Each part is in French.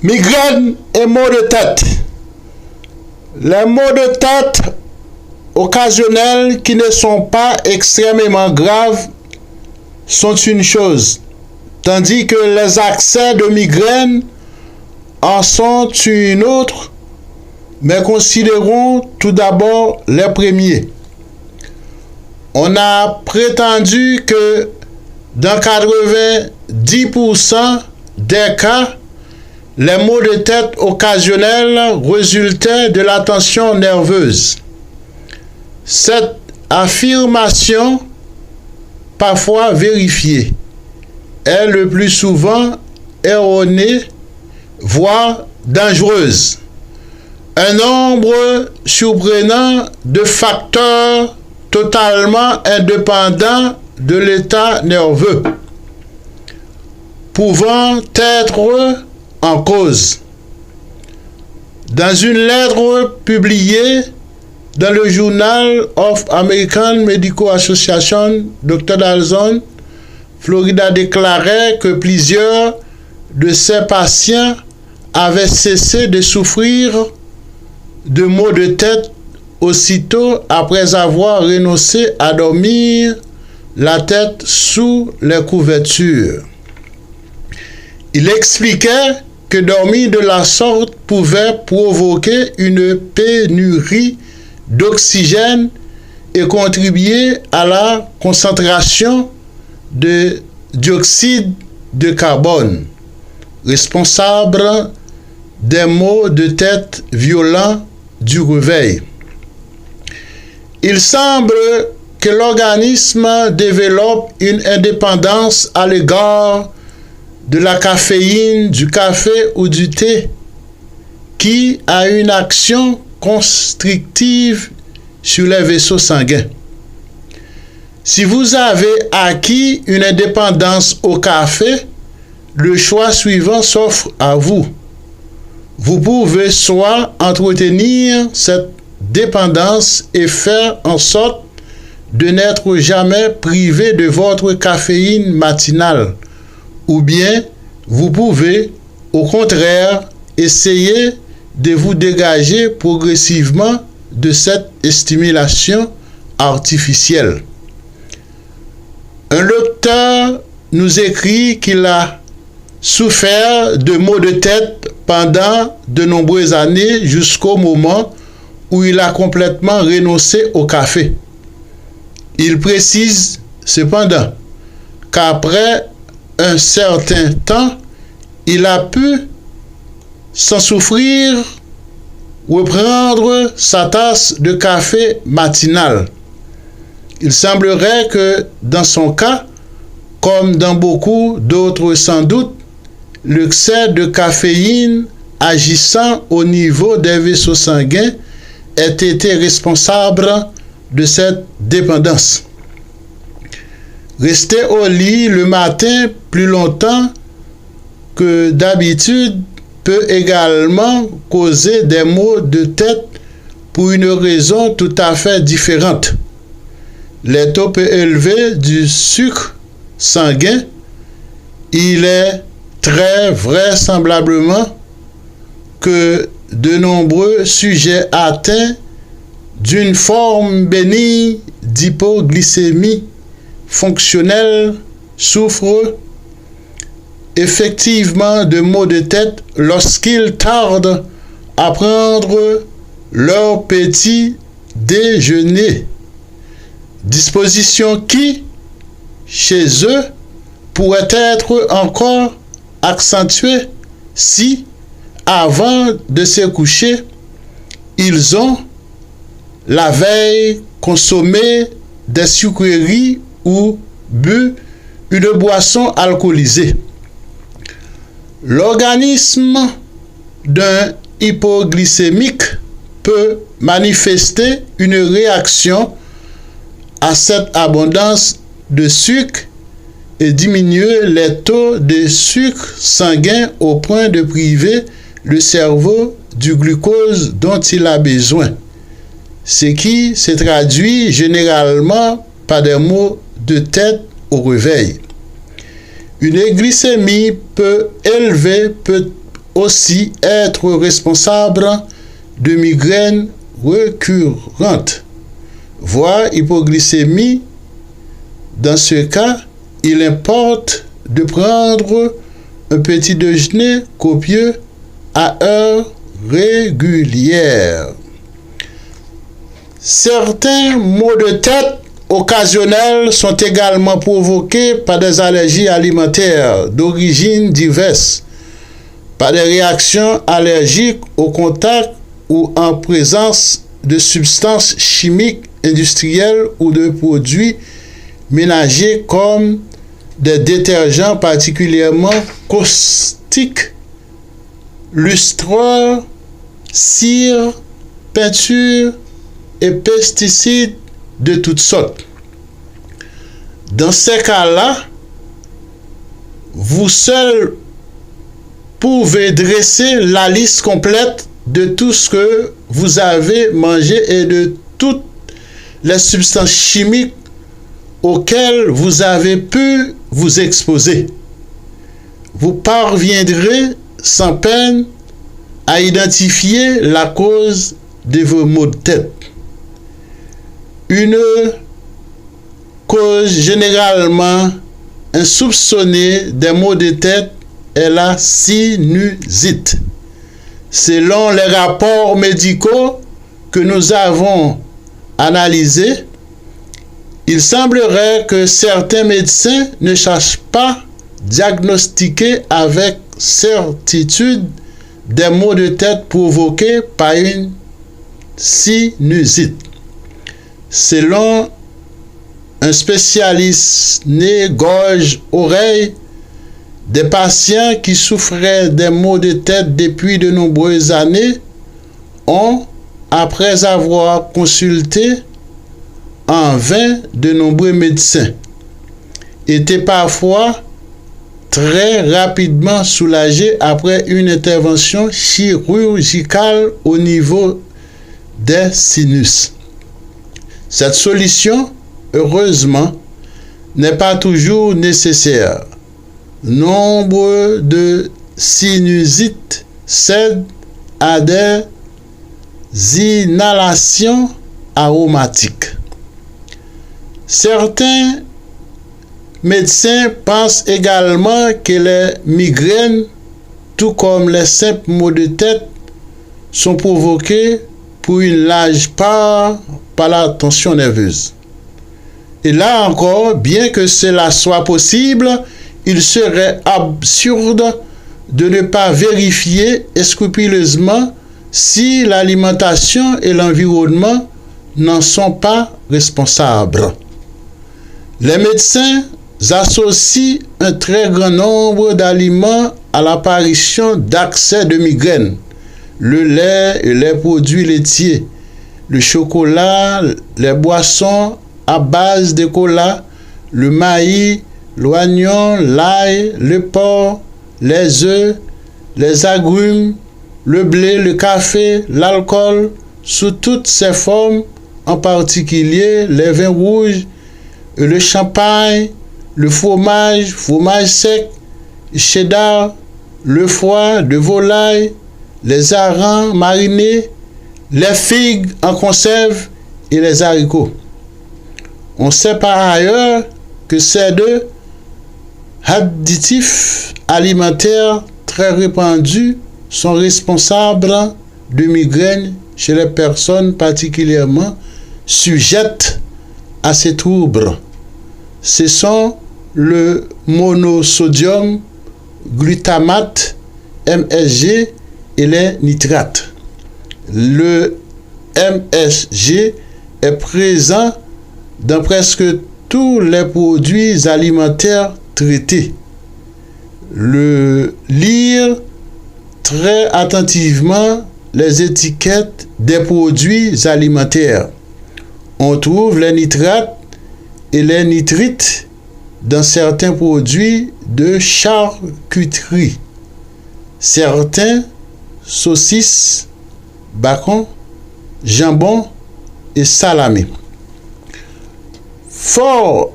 Migraine et maux de tête. Les maux de tête occasionnels qui ne sont pas extrêmement graves sont une chose, tandis que les accès de migraine en sont une autre, mais considérons tout d'abord les premiers. On a prétendu que dans 90% des cas, les maux de tête occasionnels résultaient de la tension nerveuse. Cette affirmation, parfois vérifiée, est le plus souvent erronée, voire dangereuse. Un nombre surprenant de facteurs totalement indépendants de l'état nerveux pouvant être en cause. Dans une lettre publiée dans le Journal of American Medical Association, Dr. Dalzon, Florida déclarait que plusieurs de ses patients avaient cessé de souffrir de maux de tête aussitôt après avoir renoncé à dormir la tête sous les couvertures. Il expliquait que dormir de la sorte pouvait provoquer une pénurie d'oxygène et contribuer à la concentration de dioxyde de carbone, responsable des maux de tête violents du réveil. Il semble que l'organisme développe une indépendance à l'égard de la caféine, du café ou du thé, qui a une action constrictive sur les vaisseaux sanguins. Si vous avez acquis une indépendance au café, le choix suivant s'offre à vous. Vous pouvez soit entretenir cette dépendance et faire en sorte de n'être jamais privé de votre caféine matinale, ou bien vous pouvez, au contraire, essayer de vous dégager progressivement de cette stimulation artificielle. Un lecteur nous écrit qu'il a souffert de maux de tête pendant de nombreuses années jusqu'au moment où il a complètement renoncé au café. Il précise cependant qu'après un certain temps, il a pu, sans souffrir, reprendre sa tasse de café matinal. Il semblerait que dans son cas, comme dans beaucoup d'autres sans doute, l'excès de caféine agissant au niveau des vaisseaux sanguins ait été responsable de cette dépendance. Rester au lit le matin plus longtemps que d'habitude peut également causer des maux de tête pour une raison tout à fait différente. Les taux peu élevés du sucre sanguin, il est très vraisemblablement que de nombreux sujets atteints d'une forme bénigne d'hypoglycémie fonctionnelle souffrent effectivement de maux de tête lorsqu'ils tardent à prendre leur petit déjeuner. Disposition qui, chez eux, pourrait être encore accentuée si, avant de se coucher, ils ont, la veille, consommé des sucreries ou bu une boisson alcoolisée. L'organisme d'un hypoglycémique peut manifester une réaction à cette abondance de sucre et diminuer les taux de sucre sanguin au point de priver le cerveau du glucose dont il a besoin, ce qui se traduit généralement par des maux de tête au réveil. Une glycémie peu élevée peut aussi être responsable de migraines récurrentes, voire hypoglycémie. Dans ce cas, il importe de prendre un petit déjeuner copieux à heure régulière. Certains maux de tête occasionnels sont également provoqués par des allergies alimentaires d'origine diverses, par des réactions allergiques au contact ou en présence de substances chimiques industrielles ou de produits ménagers comme des détergents particulièrement caustiques, lustreurs, cire, peinture et pesticides de toutes sortes. Dans ces cas-là, vous seul pouvez dresser la liste complète de tout ce que vous avez mangé et de toutes les substances chimiques auxquelles vous avez pu vous exposer. Vous parviendrez sans peine à identifier la cause de vos maux de tête. Une cause généralement insoupçonnée des maux de tête est la sinusite. Selon les rapports médicaux que nous avons analysés, il semblerait que certains médecins ne cherchent pas à diagnostiquer avec certitude des maux de tête provoqués par une sinusite. Selon un spécialiste nez, gorge, oreille, des patients qui souffraient des maux de tête depuis de nombreuses années ont, après avoir consulté en vain de nombreux médecins, été parfois très rapidement soulagés après une intervention chirurgicale au niveau des sinus. Cette solution, heureusement, n'est pas toujours nécessaire. Nombre de sinusites cèdent à des inhalations aromatiques. Certains médecins pensent également que les migraines, tout comme les simples maux de tête, sont provoqués pour une large part par la tension nerveuse. Et là encore, bien que cela soit possible, il serait absurde de ne pas vérifier scrupuleusement si l'alimentation et l'environnement n'en sont pas responsables. Les médecins associent un très grand nombre d'aliments à l'apparition d'accès de migraine. Le lait et les produits laitiers, le chocolat, les boissons à base de cola, le maïs, l'oignon, l'ail, le porc, les œufs, les agrumes, le blé, le café, l'alcool, sous toutes ses formes, en particulier les vins rouges, le champagne, le fromage, fromage sec, cheddar, le foie de volaille, les harengs marinés, les figues en conserve et les haricots. On sait par ailleurs que ces deux additifs alimentaires très répandus sont responsables de migraines chez les personnes particulièrement sujettes à ces troubles. Ce sont le monosodium glutamate, MSG, et les nitrates. Le MSG est présent dans presque tous les produits alimentaires traités. Lire très attentivement les étiquettes des produits alimentaires. On trouve les nitrates et les nitrites dans certains produits de charcuterie. Certains saucisses, bacon, jambon et salamé. Fort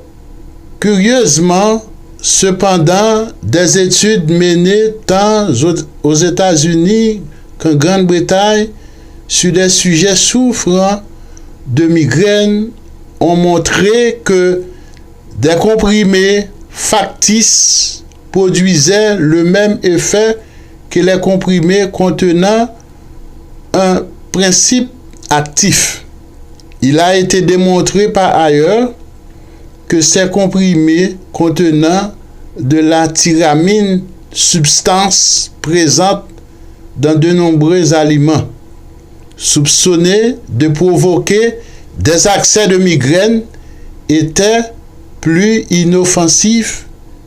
curieusement, cependant des études menées tant aux États-Unis qu'en Grande-Bretagne sur des sujets souffrant de migraine ont montré que des comprimés factices produisaient le même effet que les comprimés contenant un principe actif. Il a été démontré par ailleurs que ces comprimés contenant de la tyramine, substance présente dans de nombreux aliments, soupçonnés de provoquer des accès de migraine, étaient plus inoffensifs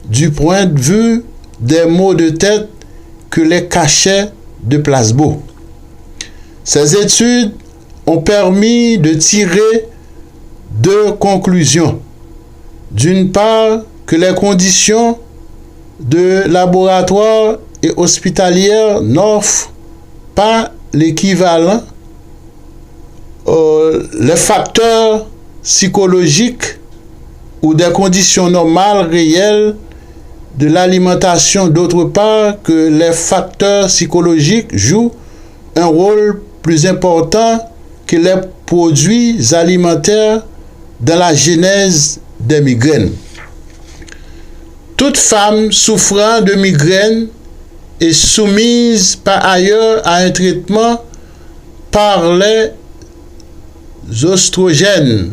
du point de vue des maux de tête que les cachets de placebo. Ces études ont permis de tirer deux conclusions. D'une part, que les conditions de laboratoire et hospitalières n'offrent pas l'équivalent. Les facteurs psychologiques ou des conditions normales réelles de l'alimentation, d'autre part, que les facteurs psychologiques jouent un rôle plus important que les produits alimentaires dans la genèse des migraines. Toute femme souffrant de migraine est soumise par ailleurs à un traitement par les oestrogènes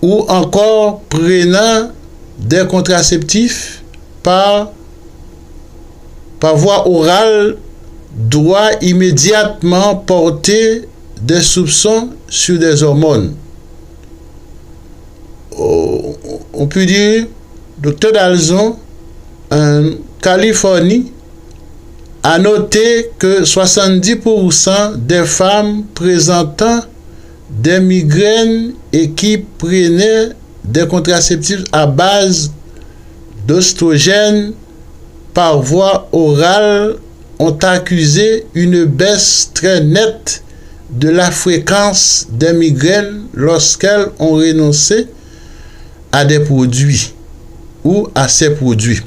ou encore prenant des contraceptifs par voie orale doit immédiatement porter des soupçons sur des hormones. On peut dire, Dr. Dalzon, en Californie, a noté que 70% des femmes présentant des migraines et qui prenaient des contraceptifs à base d'oestrogènes par voie orale ont accusé une baisse très nette de la fréquence des migraines lorsqu'elles ont renoncé à des produits ou à ces produits.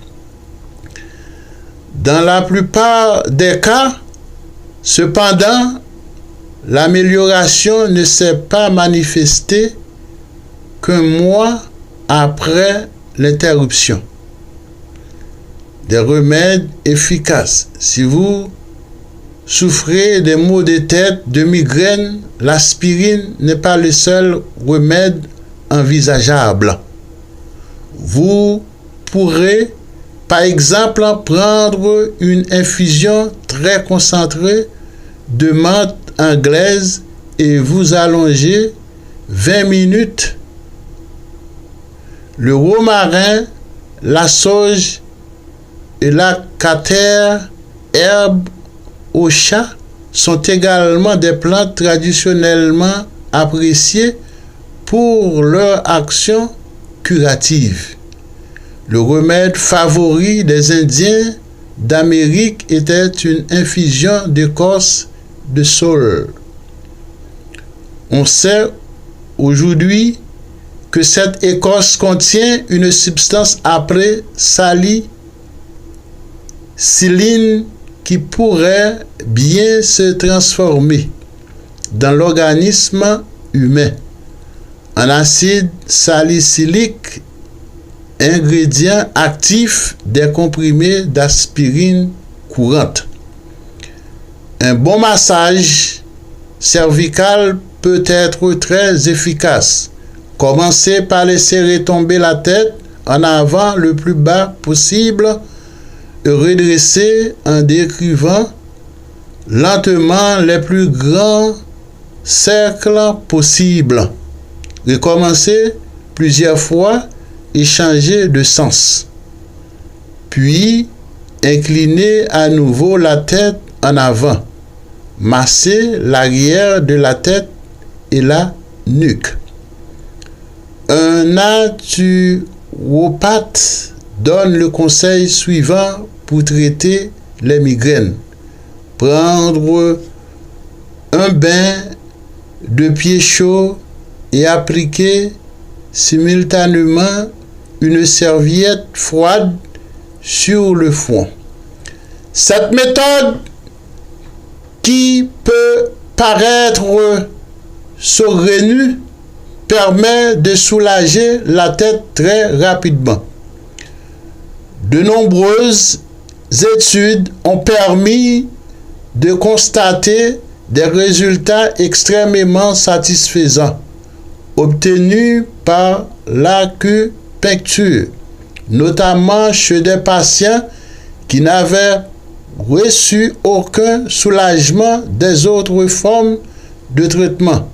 Dans la plupart des cas, cependant, l'amélioration ne s'est pas manifestée qu'un mois après l'interruption. Des remèdes efficaces. Si vous souffrez des maux de tête, de migraine, l'aspirine n'est pas le seul remède envisageable. Vous pourrez, par exemple, prendre une infusion très concentrée de menthe anglaise et vous allonger 20 minutes. Le romarin, la sauge et la catère, herbes au chat, sont également des plantes traditionnellement appréciées pour leur action curative. Le remède favori des Indiens d'Amérique était une infusion d'écorce de saule. On sait aujourd'hui que cette écorce contient une substance appelée salicyline qui pourrait bien se transformer dans l'organisme humain en acide salicylique, ingrédient actif des comprimés d'aspirine courante. Un bon massage cervical peut être très efficace. Commencez par laisser retomber la tête en avant le plus bas possible et redresser en décrivant lentement les plus grands cercles possibles. Recommencez plusieurs fois et changez de sens. Puis, inclinez à nouveau la tête en avant. Massez l'arrière de la tête et la nuque. Un naturopathe donne le conseil suivant pour traiter les migraines. Prendre un bain de pieds chauds et appliquer simultanément une serviette froide sur le front. Cette méthode, qui peut paraître saugrenue, permet de soulager la tête très rapidement. De nombreuses études ont permis de constater des résultats extrêmement satisfaisants obtenus par l'acupuncture, notamment chez des patients qui n'avaient reçu aucun soulagement des autres formes de traitement.